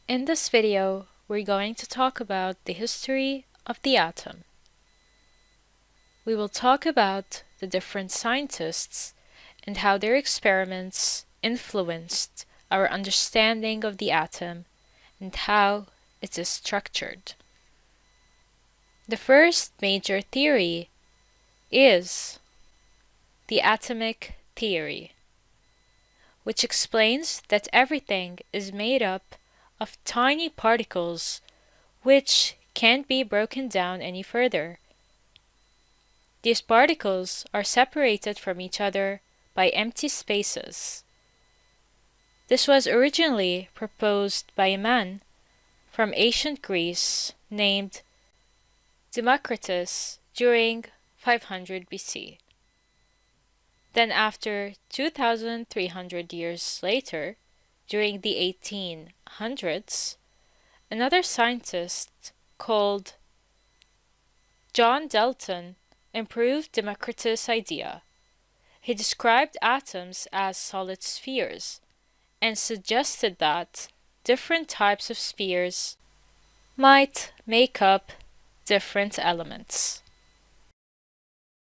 In this video, we're going to talk about the history of the atom. We will talk about the different scientists and how their experiments influenced our understanding of the atom and how it is structured. The first major theory is the atomic theory, which explains that everything is made up of tiny particles which can't be broken down any further. These particles are separated from each other by empty spaces. This was originally proposed by a man from ancient Greece named Democritus during 500 BC. Then after 2,300 years later, during the 1800s, another scientist called John Dalton improved Democritus' idea. He described atoms as solid spheres and suggested that different types of spheres might make up different elements.